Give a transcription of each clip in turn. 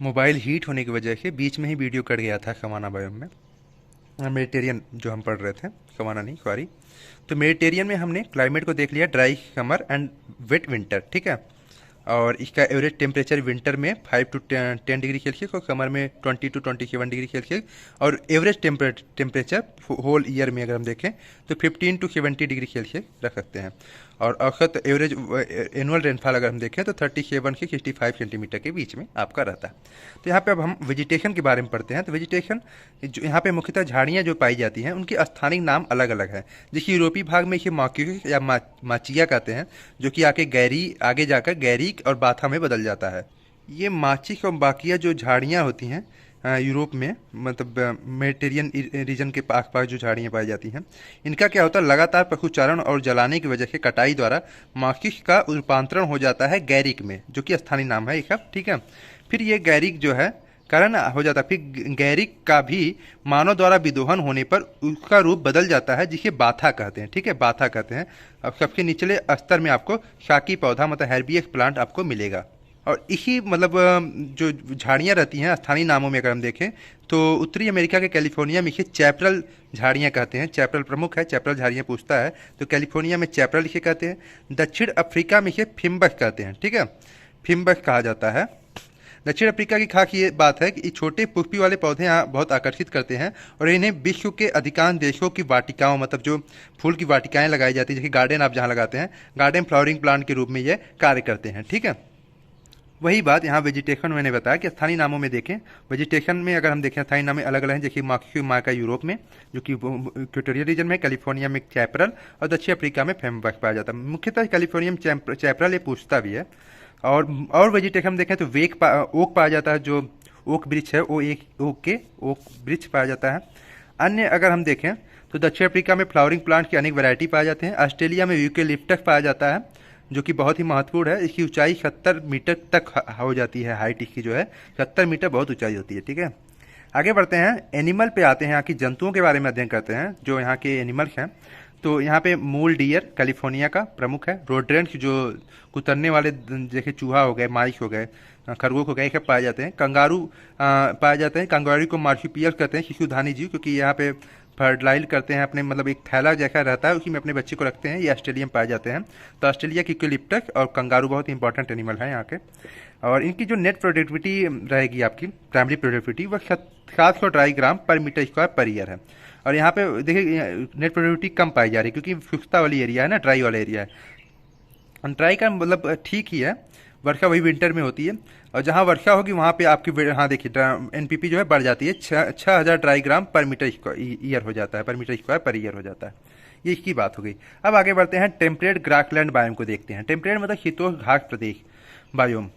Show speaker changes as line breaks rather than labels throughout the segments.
Mobile heat होने की वजह से बीच में ही वीडियो कट गया था खवाना बायोम में। मेडिटेरियन जो हम पढ़ रहे थे, खवाना नहीं, सॉरी। तो मेडिटेरियन में हमने क्लाइमेट को देख लिया, dry summer and wet winter, ठीक है। और इसका एवरेज टेम्परेचर विंटर में 5 to 10 डिग्री सेल्सियस और समर में 20 to 27 डिग्री सेल्सियस। और एवरेज टेम्परेचर होल ईयर में अगर हम देखें तो 15 to 70 डिग्री सेल्सियस रख सकते हैं। और औसत एवरेज एनुअल रेनफॉल अगर हम देखें तो 37 से 65 सेंटीमीटर के बीच में आपका रहता है। तो यहाँ पे अब हम वेजिटेशन के बारे में पढ़ते हैं। तो वेजिटेशन जो यहाँ पे मुख्यतः झाड़ियाँ जो पाई जाती हैं उनके स्थानिक नाम अलग अलग है। जैसे यूरोपीय भाग में इसे मॉक्यूस या माचिया कहते हैं, जो कि आगे जाकर गैरिक और बाथा में बदल जाता है। ये माचिक और बाकिया जो झाड़ियाँ होती हैं यूरोप में, मतलब मेडिटेरियन रीजन के आसपास जो झाड़ियाँ पाई जाती हैं, इनका क्या होता है, लगातार पशुचारण और जलाने की वजह से कटाई द्वारा माचिस का रूपांतरण हो जाता है गैरिक में, जो कि स्थानीय नाम है एक, ठीक है। फिर ये गैरिक जो है कारण हो जाता है, फिर गैरिक का भी मानव द्वारा विदोहन होने पर उसका रूप बदल जाता है, जिसे बाथा कहते हैं, ठीक है, बाथा कहते हैं। अब सबसे निचले स्तर में आपको शाकी पौधा मतलब हेर्बियस प्लांट आपको मिलेगा। और इसी मतलब जो झाड़ियाँ रहती हैं स्थानीय नामों में अगर हम देखें तो उत्तरी अमेरिका के कैलिफोर्निया में इसे चैपरल झाड़ियाँ कहते हैं। चैपरल प्रमुख है, चैपरल झाड़ियाँ पूछता है तो कैलिफोर्निया में चैपरल इसे कहते हैं। दक्षिण अफ्रीका में इसे फिम्बस कहते हैं, ठीक है, फिम्बस कहा जाता है। दक्षिण अफ्रीका की खास ये बात है कि ये छोटे पुष्पी वाले पौधे यहाँ बहुत आकर्षित करते हैं और इन्हें विश्व के अधिकांश देशों की वाटिकाओं, मतलब जो फूल की वाटिकाएं लगाई जाती है, जैसे गार्डन आप जहाँ लगाते हैं, गार्डन फ्लावरिंग प्लांट के रूप में ये कार्य करते हैं, ठीक है। वही बात यहाँ वेजिटेशन मैंने बताया कि स्थानीय नामों में देखें, वेजिटेशन में अगर हम देखें स्थानीय नाम अलग अलग हैं, जैसे मॉक्यू माका यूरोप में, जो कि इक्वेटोरियल रीजन में, कैलिफोर्निया में चैपरल और दक्षिण अफ्रीका में फेम्बस पाया जाता है। मुख्यतः कैलिफोर्निया में चैपरल ये पूछता भी है। और वेजिटेशन देखें तो ओक पाया जाता है, जो ओक वृक्ष है, ओक वृक्ष पाया जाता है। अन्य अगर हम देखें तो दक्षिण अफ्रीका में फ्लावरिंग प्लांट की अनेक वैरायटी पाए जाते हैं। ऑस्ट्रेलिया में यूकेलिप्टस पाया जाता है, जो कि बहुत ही महत्वपूर्ण है। इसकी ऊंचाई 70 मीटर तक हो जाती है, हाइट इसकी जो है 70 मीटर बहुत ऊंचाई होती है, ठीक है। आगे बढ़ते हैं, एनिमल पे आते हैं, यहाँ की जंतुओं के बारे में अध्ययन करते हैं जो यहाँ के एनिमल्स हैं। तो यहाँ पे मूल डियर कैलिफोर्निया का प्रमुख है। रोड्रेंट्स जो कुतरने वाले जैसे चूहा हो गए, माइस हो गए, खरगोश हो गए, ये पाए जाते हैं। कंगारू पाए जाते हैं। कंगारू को मार्supial कहते हैं, शिशुधानी जीव, क्योंकि यहाँ पे फर्टिलाइज करते हैं अपने, मतलब एक थैला जैसा रहता है उसी में अपने बच्चे को रखते हैं। ये ऑस्ट्रेलिया में पाए जाते हैं। तो ऑस्ट्रेलिया की यूकेलिप्टस और कंगारू बहुत ही इंपॉर्टेंट एनिमल है यहाँ के। और इनकी जो नेट प्रोडक्टिविटी रहेगी आपकी, प्राइमरी प्रोडक्टिविटी, वह 700 ड्राई ग्राम पर मीटर स्क्वायर पर ईयर है। और यहाँ पे देखिए नेट प्रोडक्टिविटी कम पाई जा रही है, क्योंकि शुष्कता वाली एरिया है ना, ड्राई वाला एरिया है। ड्राई का मतलब ठीक ही है, वर्षा वही विंटर में होती है। और जहाँ वर्षा होगी वहाँ पे आपकी, हाँ देखिए एनपीपी जो है बढ़ जाती है, 6000 ड्राई ग्राम पर मीटर ईयर हो जाता है, पर मीटर स्क्वायर पर ईयर हो जाता है। ये इसकी बात हो गई। अब आगे बढ़ते हैं, टेम्परेट ग्रासलैंड बायोम को देखते हैं। टेम्परेट मतलब शीतोष्ण घास प्रदेश बायोम।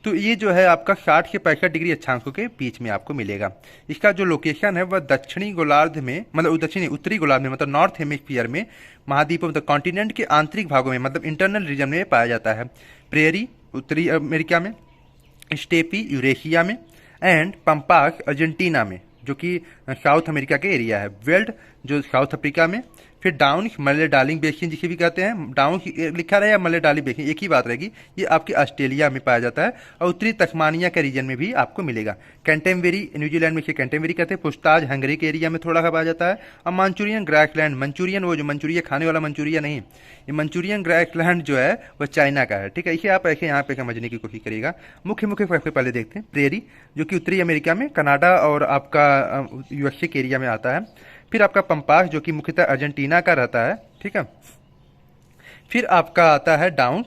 तो ये जो है आपका 60 से 65 डिग्री अक्षांशों के बीच में आपको मिलेगा। इसका जो लोकेशन है वह दक्षिणी गोलार्ध में, मतलब उत्तरी गोलार्ध में, मतलब नॉर्थ हेमिस्फीयर में, महाद्वीपों मतलब कॉन्टिनेंट के आंतरिक भागों में, मतलब इंटरनल रीजन में पाया जाता है। प्रेरी उत्तरी अमेरिका में, स्टेपी यूरेशिया में, एंड पंपास अर्जेंटीना में, जो कि साउथ अमेरिका के एरिया है। वेल्ड जो साउथ अफ्रीका में। फिर डाउन मले डार्लिंग बेसिन जिसे भी कहते हैं, डाउन लिखा रहे या मले डार्लिंग बेसिन, एक ही बात रहेगी। ये आपके ऑस्ट्रेलिया में पाया जाता है और उत्तरी तस्मानिया के रीजन में भी आपको मिलेगा। कैंटेमबेरी न्यूजीलैंड में इसे कैंटेमबेरी कहते हैं। पुस्ताज हंगरी के एरिया में थोड़ा सा पाया जाता है। और मंचूरियन ग्रासलैंड, मंचूरियन वो जो मंचूरिया खाने वाला मंचूरिया नहीं, ये मंचूरियन ग्रासलैंड जो है वह चाइना का है, ठीक है। इसे आप ऐसे यहाँ पे समझने की कोशिश करिएगा। मुख्य सबसे पहले देखते हैं प्रेरी, जो कि उत्तरी अमेरिका में, कनाडा और आपका यूएसए के एरिया में आता है। फिर आपका पंपास जो कि मुख्यतः अर्जेंटीना का रहता है, ठीक है। फिर आपका आता है डाउन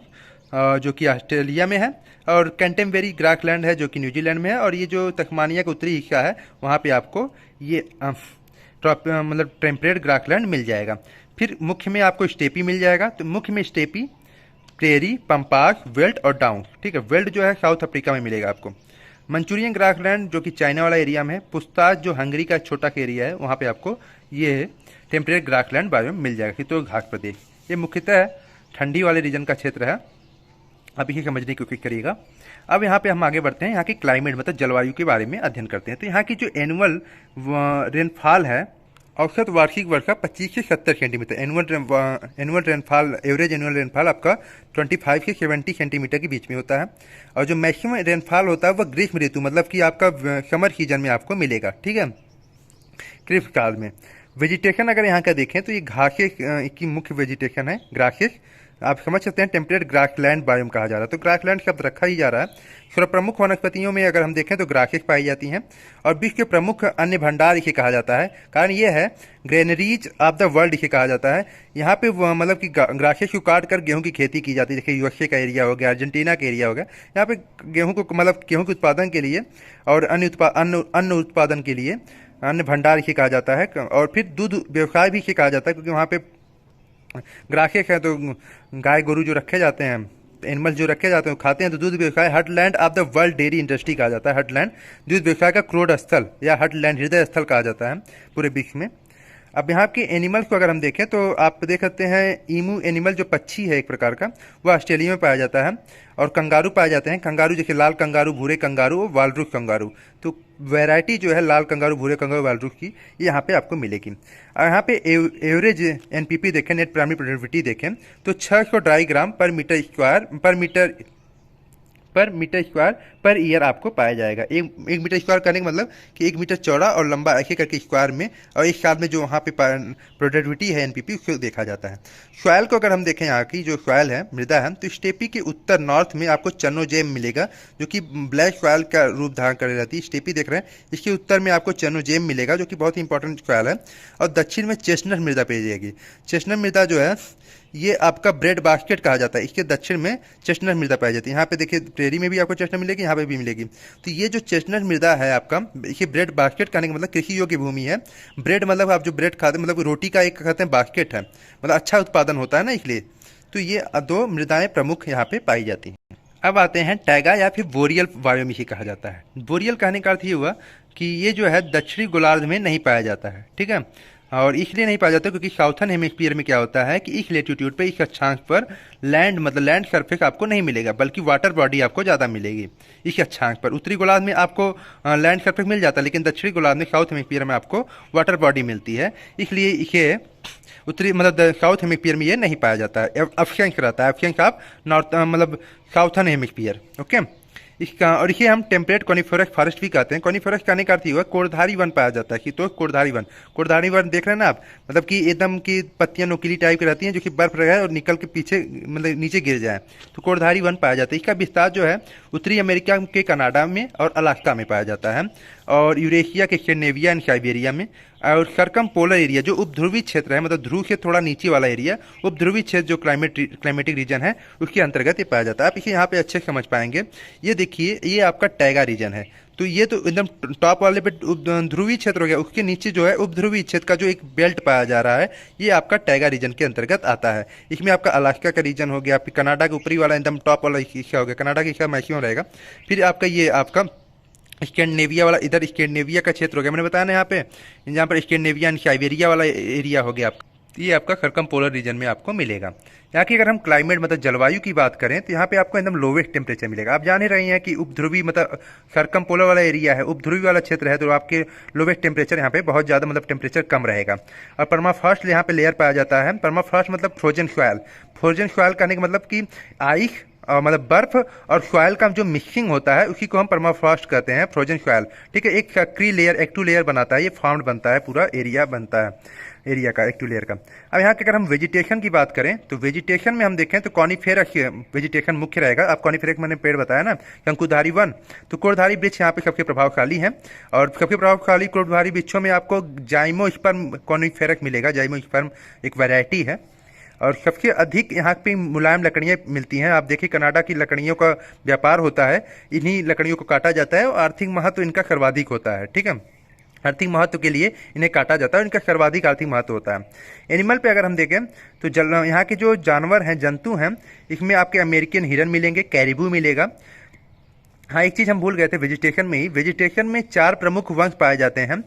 जो कि ऑस्ट्रेलिया में है। और कैंटेमबेरी ग्रासलैंड है जो कि न्यूजीलैंड में है। और ये जो तस्मानिया का उत्तरी हिस्सा है वहाँ पे आपको ये मतलब टेम्परेट ग्रासलैंड मिल जाएगा। फिर मुख्य में आपको स्टेपी मिल जाएगा। तो मुख्य में स्टेपी, प्रेरी, पंपास, वेल्ट और डाउन, ठीक है। वेल्ट जो है साउथ अफ्रीका में मिलेगा आपको। मंचूरियन ग्रासलैंड जो कि चाइना वाला एरिया में है। पुस्ताज जो हंगरी का छोटा सा एरिया है वहाँ पे आपको ये टेम्परेट ग्रासलैंड बायोम मिल जाएगा, शीतोष्ण घास प्रदेश। ये मुख्यतः ठंडी वाले रीजन का क्षेत्र है। अब इसे समझने की कोशिश करिएगा। अब यहाँ पे हम आगे बढ़ते हैं, यहाँ की क्लाइमेट मतलब जलवायु के बारे में अध्ययन करते हैं। तो यहाँ की जो एनुअल रेनफॉल है औसत वार्षिक वर्षा 25 से 70 centimetre. Annual rainfall, average annual rainfall आपका 25 से 70 सेंटीमीटर के बीच में होता है। और जो मैक्सिमम रेनफॉल होता है वह ग्रीष्म ऋतु, मतलब कि आपका समर सीजन में आपको मिलेगा, ठीक है, ग्रीष्म काल में। वेजिटेशन अगर यहाँ का देखें तो ये घासें की मुख्य वेजिटेशन है, ग्रासेस। आप समझ सकते हैं टेम्परेट ग्रासलैंड बायोम कहा जा रहा है, तो ग्रासलैंड शब्द रखा ही जा रहा है। सर्वप्रमुख वनस्पतियों में अगर हम देखें तो ग्रासेस पाई जाती हैं, और विश्व के प्रमुख अन्य भंडार इसे कहा जाता है। कारण ये है ग्रेनरीज ऑफ द वर्ल्ड इसे कहा जाता है। यहाँ पे मतलब कि ग्रासेस को काट कर गेहूँ की खेती की जाती है। जैसे यूएसए का एरिया हो गया, अर्जेंटीना का एरिया हो गया, यहाँ पे गेहूँ को मतलब गेहूँ के उत्पादन के लिए और अन्न उत्पादन के लिए अन्न भंडार इसे कहा जाता है। और फिर दूध व्यवसाय भी इसे कहा जाता है, क्योंकि वहाँ पे ग्रासेस है तो गाय गोरू जो रखे जाते हैं, एनिमल जो रखे जाते हैं खाते हैं, तो दूध व्यवसाय heartland of the world dairy industry कहा जाता है। हर्टलैंड दूध व्यवसाय का क्रोध स्थल या हर्टलैंड हृदय स्थल कहा जाता है पूरे विश्व में। अब यहाँ के एनिमल्स को अगर हम देखें तो आप देख सकते हैं ईमू एनिमल जो पक्षी है एक प्रकार का, वह ऑस्ट्रेलिया में पाया जाता है। और कंगारू पाए जाते हैं, कंगारू जैसे लाल कंगारू, भूरे कंगारू और वालरुस कंगारू। तो वैरायटी जो है लाल कंगारू, भूरे कंगारू, वालरुस की, ये यहाँ पे आपको मिलेगी। और यहाँ पे एवरेज एनपीपी देखें, नेट प्राइमरी प्रोडक्टिविटी देखें तो 600 ग्राम पर मीटर स्क्वायर पर ईयर आपको पाया जाएगा। एक मीटर स्क्वायर करने का मतलब कि 1 मीटर चौड़ा और लंबा ऐसे करके स्क्वायर में, और एक साल में जो वहाँ पे प्रोडक्टिविटी है एनपीपी उसको देखा जाता है। सॉयल को अगर हम देखें, यहाँ की जो सॉयल है, मृदा है, तो स्टेपी के उत्तर नॉर्थ में आपको चनोजेम मिलेगा, जो कि ब्लैक सॉयल का रूप धारण कर रहती है। स्टेपी देख रहे हैं, इसके उत्तर में आपको चनोजेम मिलेगा, जो कि बहुत ही इंपॉर्टेंट सॉयल है। और दक्षिण में चेस्टनट मृदा पाई जाएगी। चेस्टनट मृदा जो है ये आपका ब्रेड बास्केट कहा जाता है, इसके दक्षिण में चेस्टनट मृदा पाई जाती है। यहाँ पे देखिए प्रेरी में भी आपको चेस्टनट मिलेगी, यहाँ पे भी मिलेगी। तो ये जो चेस्टनट मृदा है आपका, ये ब्रेड बास्केट कहने का मतलब कृषि योग्य भूमि है। ब्रेड मतलब आप जो ब्रेड खाते हैं, मतलब रोटी का एक कहते हैं बास्केट है, मतलब अच्छा उत्पादन होता है ना, इसलिए। तो ये 2 मृदाएं प्रमुख यहाँ पे पाई जाती हैं। अब आते हैं टैगा या फिर बोरियल बायोम इसे कहा जाता है। बोरियल कहने का अर्थ ये हुआ कि ये जो है दक्षिणी गोलार्ध में नहीं पाया जाता है, ठीक है। और इसलिए नहीं पाया जाता क्योंकि साउथर्न हेमिस्फीयर में क्या होता है कि इस लेटीट्यूड पे, इस अक्षांश पर लैंड मतलब लैंड सरफेस आपको नहीं मिलेगा, बल्कि वाटर बॉडी आपको ज़्यादा मिलेगी इस अक्षांश पर। उत्तरी गोलार्ध में आपको लैंड सरफेस मिल जाता है, लेकिन दक्षिणी गोलार्ध में, साउथ हेमिस्फीयर में आपको वाटर बॉडी मिलती है। इसलिए इसे उत्तरी मतलब साउथ हेमिस्फीयर में ये नहीं पाया जाता है, अक्षांश रहता है, अक्षांश ऑफ नॉर्थ मतलब साउथर्न हेमिस्फीयर, ओके। इसका और इसे हम टेम्परेट कॉनिफेरस फॉरेस्ट भी कहते हैं। कॉनिफेरस कहने का अर्थ हुआ कोरधारी वन पाया जाता है कि, तो कोरधारी वन देख रहे हैं ना आप, मतलब कि एकदम की पत्तियां नोकीली टाइप की रहती हैं, जो कि बर्फ रहे और निकल के पीछे मतलब नीचे गिर जाए, तो कोरधारी वन पाया जाता है। इसका विस्तार जो है उत्तरी अमेरिका के कनाडा में और अलास्का में पाया जाता है, और यूरेशिया के स्कैंडिनेविया एंड साइबेरिया में। और सर्कम पोलर एरिया जो उपध्रुवी क्षेत्र है, मतलब ध्रुव से थोड़ा नीचे वाला एरिया, उपध्रुवी क्षेत्र जो क्लाइमेटिक रीजन है उसके अंतर्गत ये पाया जाता है। आप इसे यहाँ पे अच्छे समझ पाएंगे। ये देखिए, ये आपका टैगा रीजन है, तो ये तो एकदम टॉप वाले पे ध्रुवीय क्षेत्र हो गया, उसके नीचे जो है उपध्रुवीय क्षेत्र का जो एक बेल्ट पाया जा रहा है, ये आपका टैगा रीजन के अंतर्गत आता है। इसमें आपका अलास्का का रीजन हो गया, फिर कनाडा के ऊपरी वाला एकदम टॉप वाला हिस्सा हो गया, कनाडा का हिस्सा मैक्सिमम रहेगा। फिर आपका ये आपका स्कैंडिनेविया वाला, इधर स्कैंडिनेविया का क्षेत्र हो गया, मैंने बताया ना यहाँ पे, जहाँ पर स्कैंडिनेविया एंड साइबेरिया वाला एरिया हो गया आपका, ये आपका सर्कम पोलर रीजन में आपको मिलेगा। यहाँ की अगर हम क्लाइमेट मतलब जलवायु की बात करें तो यहाँ पे आपको एकदम लोवेस्ट टेम्परेचर मिलेगा। आप जान ही रहे हैं कि उपध्रुवी मतलब सर्कम पोलर वाला एरिया है, उपध्रुवी वाला क्षेत्र है, तो आपके लोवेस्ट टेम्परेचर यहाँ पे बहुत ज़्यादा मतलब टेम्परेचर कम रहेगा। और परमाफ्रॉस्ट यहाँ पे लेयर पाया जाता है। परमाफ्रॉस्ट मतलब फ्रोजन सॉइल, फ्रोजन सॉइल कहने का मतलब कि आइस मतलब बर्फ और सॉइल का जो मिक्सिंग होता है उसी को हम परमाफ्रॉस्ट कहते हैं, फ्रोजन सॉइल, ठीक है। एक सक्रिय लेयर, एक्टिव लेयर बनाता है, ये फॉर्म्ड बनता है, पूरा एरिया बनता है एरिया का, एक्टिव लेयर का। अब यहाँ के अगर हम वेजिटेशन की बात करें तो वेजिटेशन में हम देखें तो कॉनिफेरस वेजिटेशन मुख्य रहेगा। आप कॉनिफेरस मैंने पेड़ बताया ना, शंकुधारी वन, तो कोरधारी वृक्ष यहाँ पे सबसे प्रभावशाली है। और सबसे प्रभावशाली कोरधारी वृक्षों में आपको जाइमोस्पर्म कॉनिफेरस मिलेगा, जाइमोस्पर्म एक वैरायटी है। और सबसे अधिक यहाँ पे मुलायम लकड़ियाँ मिलती हैं। आप देखिए कनाडा की लकड़ियों का व्यापार होता है, इन्हीं लकड़ियों को काटा जाता है और आर्थिक महत्व इनका सर्वाधिक होता है, ठीक है। आर्थिक महत्व के लिए इन्हें काटा जाता है, इनका सर्वाधिक आर्थिक महत्व होता है। एनिमल पे अगर हम देखें तो यहाँ के जो जानवर हैं, जंतु हैं, इसमें आपके अमेरिकन हिरन मिलेंगे, कैरिबू मिलेगा। हाँ, एक चीज़ हम भूल गए थे, वेजिटेशन में ही, वेजिटेशन में 4 प्रमुख वंश पाए जाते हैं।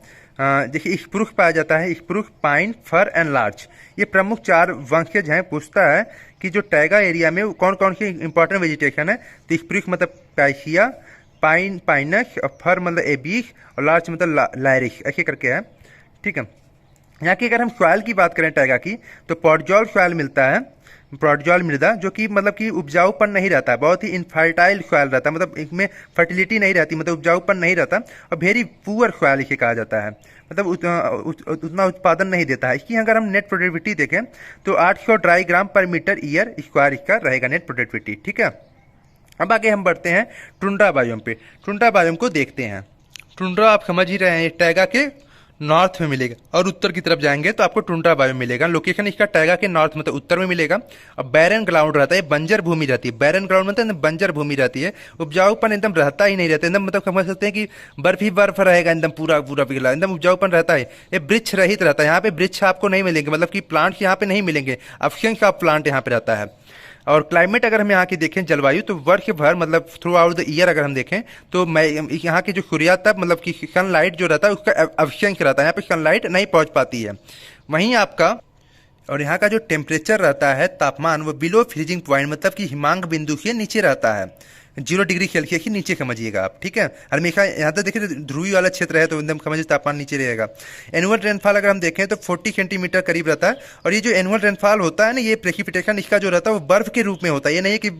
देखिए स्प्रूस पाया जाता है, spruce, pine, fir and larch, ये प्रमुख 4 वंशज हैं। पूछता है कि जो टैगा एरिया में कौन कौन सी इंपॉर्टेंट वेजिटेशन है, तो स्प्रूस मतलब पैसिया, पाइन पाइनस, और फर मतलब एबीस, और लार्च मतलब लायरिस, ऐसे करके है, ठीक है। यहाँ की अगर हम सॉइल की बात करें टैगा की, तो पॉडजॉल सॉइल मिलता है, पॉडजॉल मृदा, जो कि मतलब कि उपजाऊपन नहीं रहता है, बहुत ही इनफर्टाइल सॉइल रहता है, मतलब इसमें फर्टिलिटी नहीं रहती, मतलब उपजाऊपन नहीं रहता, और वेरी पुअर सॉइल इसे कहा जाता है, मतलब उतना उत्पादन नहीं देता है। इसकी अगर हम नेट प्रोडक्टिविटी देखें तो 800 ड्राई ग्राम पर मीटर ईयर स्क्वायर इसका रहेगा नेट प्रोडक्टिविटी, ठीक है। अब आगे हम बढ़ते हैं टुंड्रा बायोम पे। टुंड्रा बायोम को देखते हैं। टुंड्रा आप समझ ही रहे हैं, टैगा के नॉर्थ में मिलेगा, और उत्तर की तरफ जाएंगे तो आपको टुंड्रा बायोम मिलेगा। लोकेशन इसका टैगा के नॉर्थ मतलब उत्तर में मिलेगा। अब बैरन ग्राउंड रहता है, बंजर भूमि रहती है, बैरन ग्राउंड मतलब बंजर भूमि रहती है, उपजाऊपन एकदम रहता ही नहीं रहता, एकदम मतलब समझ सकते हैं कि बर्फ ही बर्फ रहेगा, एकदम पूरा पूरा पिघला, एकदम उपजाऊपन रहता है। ये वृक्ष रहित रहता है, यहाँ पे वृक्ष आपको नहीं मिलेंगे, मतलब कि प्लांट्स यहाँ पे नहीं मिलेंगे, अब्सेंस ऑफ प्लांट यहाँ पे रहता है। और क्लाइमेट अगर हम यहाँ की देखें, जलवायु, तो वर्ष भर मतलब थ्रू आउट द ईयर अगर हम देखें तो मैं यहाँ की जो सूर्यातप मतलब कि सनलाइट जो रहता है उसका अब्सेंस रहता है, यहाँ पे सनलाइट नहीं पहुँच पाती है। वहीं आपका और यहाँ का जो टेम्परेचर रहता है, तापमान, वो बिलो फ्रीजिंग पॉइंट मतलब कि हिमांक बिंदु से नीचे रहता है, 0 डिग्री सेल्सियस के नीचे समझिएगा आप, ठीक है। हमेशा यहाँ तक देखिए ध्रुवी वाला क्षेत्र है तो एकदम समझिए तापमान नीचे रहेगा। एनुअल रेनफॉल अगर हम देखें तो 40 सेंटीमीटर करीब रहता है, और ये जो एनुअल रेनफॉल होता है ना, ये प्रेसिपिटेशन इसका जो रहता है वो बर्फ के रूप में होता है, ये नहीं है कि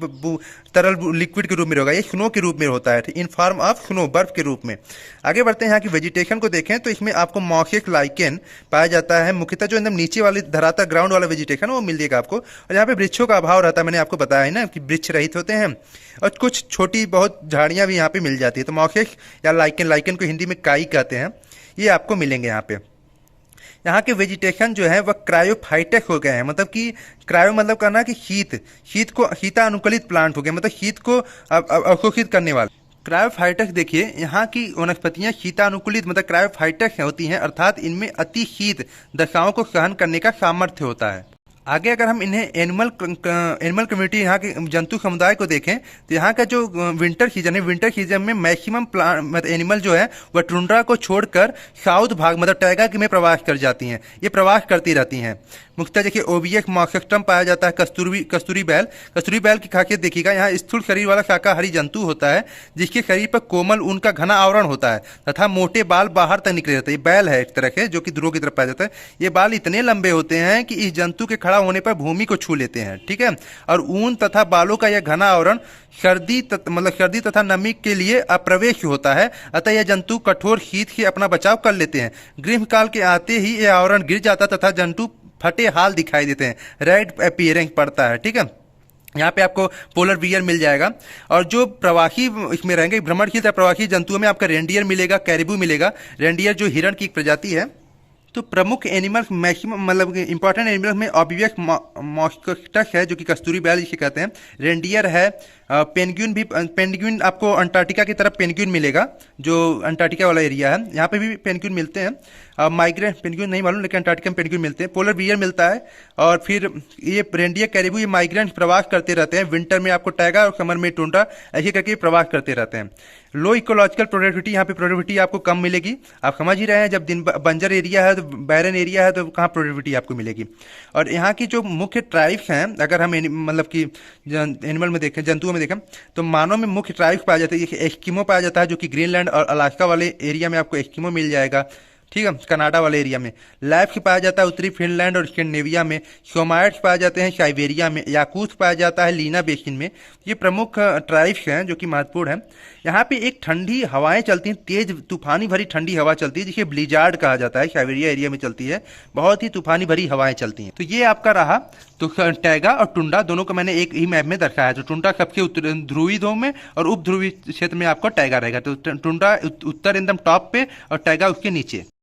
तरल लिक्विड के रूप में होगा, ये स्नो के रूप में होता है, इन फॉर्म ऑफ स्नो, बर्फ के रूप में। आगे बढ़ते हैं, यहाँ की वेजिटेशन को देखें तो इसमें आपको मॉसेक लाइकेन पाया जाता है, मुख्यतः जो एकदम नीचे वाली धरातल ग्राउंड वाला वेजिटेशन वो मिल जाएगा आपको। और यहाँ पे वृक्षों का अभाव रहता है, मैंने आपको बताया है ना कि वृक्ष रहित होते हैं, और कुछ छोटी बहुत झाड़ियाँ भी यहाँ पे मिल जाती है। तो मॉसेक या लाइकेन, लाइकेन को हिंदी में काई कहते हैं, ये आपको मिलेंगे यहाँ पे। यहाँ के वेजिटेशन जो है वह क्रायोफाइटेक हो गए हैं, मतलब कि क्रायो मतलब करना कि शीत को शीतानुकूलित प्लांट हो गए, मतलब शीत को अवशोषित करने वाले। क्रायोफाइटस देखिए, यहाँ की वनस्पतियाँ शीतानुकूलित मतलब क्रायोफाइटस होती हैं, अर्थात इनमें अति शीत दशाओं को सहन करने का सामर्थ्य होता है। आगे अगर हम इन्हें एनिमल कम्युनिटी, यहाँ के जंतु समुदाय को देखें तो यहाँ का जो विंटर सीजन है, विंटर सीजन में मैक्सिमम प्लांट मतलब एनिमल जो है वह टुंड्रा को छोड़कर साउथ भाग मतलब टैगा में प्रवास कर जाती हैं, ये प्रवास करती रहती हैं। मुख्यतः देखिए ओबियस मॉक्सट्रम पाया जाता है, कस्तूरी बैल की खासियत देखिएगा, यहाँ स्थूल शरीर वाला शाकाहारी जंतु होता है जिसके शरीर पर कोमल ऊन का घना आवरण होता है तथा मोटे बाल बाहर तक निकले रहते हैं। ये बैल है एक तरह के, जो कि ध्रुव की तरफ पाया जाता है। ये बाल इतने लंबे होते हैं कि इस जंतु के खड़ा होने पर भूमि को छू लेते हैं, ठीक है। और ऊन तथा बालों का यह घना आवरण सर्दी तथा नमी के लिए अप्रवेश होता है, अतः यह जंतु कठोर शीत से अपना बचाव कर लेते हैं। ग्रीष्मकाल के आते ही यह आवरण गिर जाता तथा जंतु फटे हाल दिखाई देते हैं, रेड अपीयरेंस पड़ता है, ठीक है। यहाँ पे आपको पोलर बियर मिल जाएगा, और जो प्रवासी इसमें रहेंगे भ्रमणशील प्रवासी जंतुओं में आपका रेंडियर मिलेगा, कैरिबू मिलेगा। रेंडियर जो हिरण की एक प्रजाति है। तो प्रमुख एनिमल्स मैक्सिमम मतलब इंपॉर्टेंट एनिमल्स में ऑब्वियस मॉस्कटस है, जो कि कस्तूरी बैल जिसे कहते हैं, रेंडियर है, पेंगुइन आपको अंटार्कटिका की तरफ पेंगुइन मिलेगा, जो अंटार्कटिका वाला एरिया है, यहाँ पे भी पेंगुइन मिलते हैं। माइग्रेंट पेंगुइन नहीं मालूम, लेकिन अंटार्कटिका में पेंगुइन मिलते हैं। पोलर बियर मिलता है, और फिर ये रेंडियर, कैरिबू, ये माइग्रेंट प्रवास करते रहते हैं। विंटर में आपको टैगा और समर में टुंड्रा, ऐसे करके प्रवास करते रहते हैं। लो इकोलॉजिकल प्रोडक्टिविटी, यहाँ पे प्रोडक्टिविटी आपको कम मिलेगी, आप समझ ही रहे हैं, जब दिन बंजर एरिया है तो बैरन एरिया है तो कहाँ प्रोडक्टिविटी आपको मिलेगी। और यहाँ की जो मुख्य ट्राइब्स हैं, अगर हम मतलब कि एनिमल में देखें, जंतुओं में देखें, तो मानव में मुख्य ट्राइब्स पाया जाता है। जैसे एस्किमो पाया जाता है, जो कि ग्रीनलैंड और अलास्का वाले एरिया में आपको एस्किमो मिल जाएगा, ठीक है, कनाडा वाले एरिया में। लैप्स पाया जाता है उत्तरी फिनलैंड और स्कैंडिनेविया में। सोमाइट्स पाया जाते हैं साइबेरिया में। याकूत पाया जाता है लीना बेसिन में। ये प्रमुख ट्राइब्स हैं जो कि महत्वपूर्ण हैं। यहाँ पे एक ठंडी हवाएं चलती हैं, तेज तूफानी भरी ठंडी हवा चलती है, जिसे ब्लिजार्ड कहा जाता है, साइबेरिया एरिया में चलती है, बहुत ही तूफानी भरी हवाएं चलती हैं। तो ये आपका रहा, तो टैगा और टुंड्रा दोनों को मैंने एक ही मैप में दर्शाया है। तो टुंड्रा सबसे ध्रुवी दो में और उप ध्रुवी क्षेत्र में आपको टैगा रहेगा। तो टुंड्रा उत्तर एकदम टॉप पे और टैगा उसके नीचे।